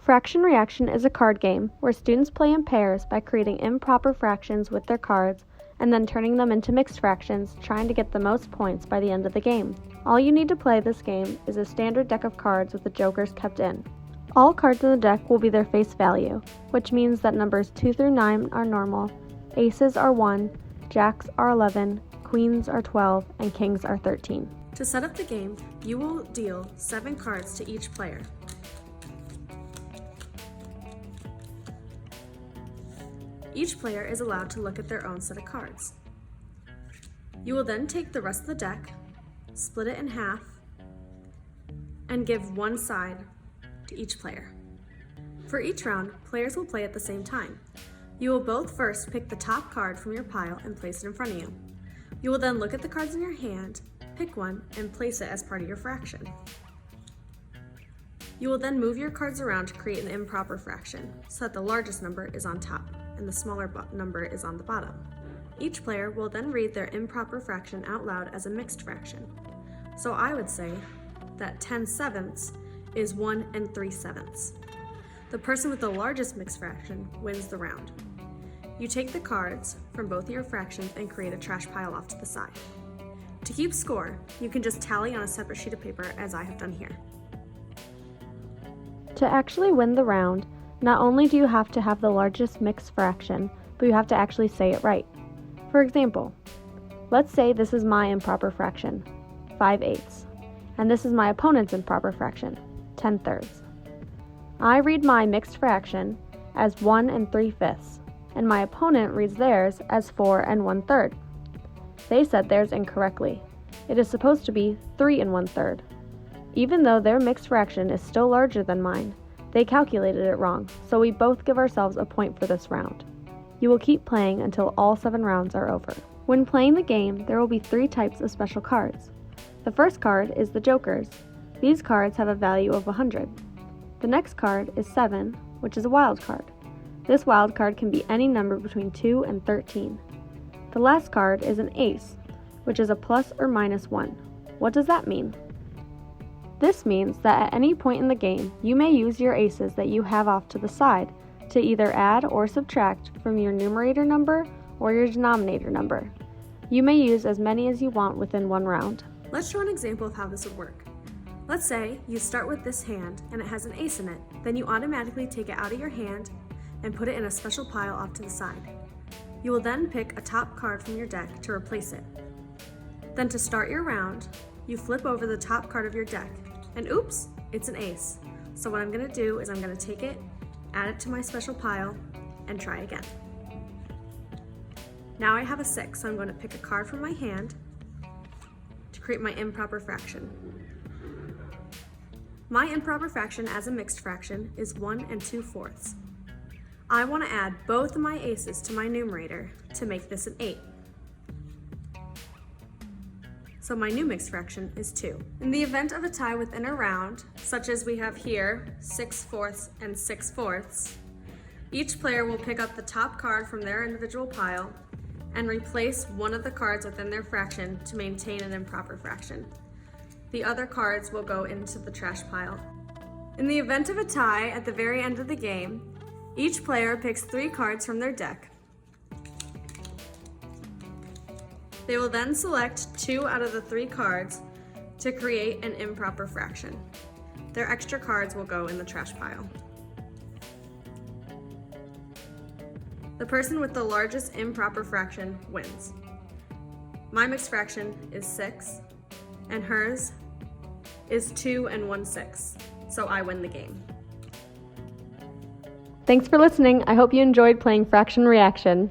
Fraction Reaction is a card game where students play in pairs by creating improper fractions with their cards and then turning them into mixed fractions, trying to get the most points by the end of the game. All you need to play this game is a standard deck of cards with the jokers kept in. All cards in the deck will be their face value, which means that numbers 2 through 9 are normal, aces are 1, jacks are 11, queens are 12, and kings are 13. To set up the game, you will deal 7 cards to each player. Each player is allowed to look at their own set of cards. You will then take the rest of the deck, split it in half, and give one side to each player. For each round, players will play at the same time. You will both first pick the top card from your pile and place it in front of you. You will then look at the cards in your hand, pick one, and place it as part of your fraction. You will then move your cards around to create an improper fraction, so that the largest number is on top and the smaller number is on the bottom. Each player will then read their improper fraction out loud as a mixed fraction. So I would say that 10/7 is 1 3/7. The person with the largest mixed fraction wins the round. You take the cards from both of your fractions and create a trash pile off to the side. To keep score, you can just tally on a separate sheet of paper as I have done here. To actually win the round, not only do you have to have the largest mixed fraction, but you have to actually say it right. For example, let's say this is my improper fraction, 5/8, and this is my opponent's improper fraction, 10/3. I read my mixed fraction as 1 3/5, and my opponent reads theirs as 4 1/3. They said theirs incorrectly. It is supposed to be 3 1/3. Even though their mixed fraction is still larger than mine, they calculated it wrong, so we both give ourselves a point for this round. You will keep playing until all 7 rounds are over. When playing the game, there will be 3 types of special cards. The first card is the jokers. These cards have a value of 100. The next card is 7, which is a wild card. This wild card can be any number between 2 and 13. The last card is an ace, which is a plus or minus 1. What does that mean? This means that at any point in the game, you may use your aces that you have off to the side to either add or subtract from your numerator number or your denominator number. You may use as many as you want within one round. Let's show an example of how this would work. Let's say you start with this hand and it has an ace in it. Then you automatically take it out of your hand and put it in a special pile off to the side. You will then pick a top card from your deck to replace it. Then to start your round, you flip over the top card of your deck, and oops, it's an ace. So what I'm going to do is I'm going to take it, add it to my special pile, and try again. Now I have a 6, so I'm going to pick a card from my hand to create my improper fraction. My improper fraction as a mixed fraction is 1 2/4. I want to add both of my aces to my numerator to make this an 8. So my new mixed fraction is 2. In the event of a tie within a round, such as we have here, 6/4 and 6/4, each player will pick up the top card from their individual pile and replace one of the cards within their fraction to maintain an improper fraction. The other cards will go into the trash pile. In the event of a tie at the very end of the game, each player picks 3 cards from their deck. They will then select 2 out of the 3 cards to create an improper fraction. Their extra cards will go in the trash pile. The person with the largest improper fraction wins. My mixed fraction is 6, and hers is 2 1/6, so I win the game. Thanks for listening. I hope you enjoyed playing Fraction Reaction.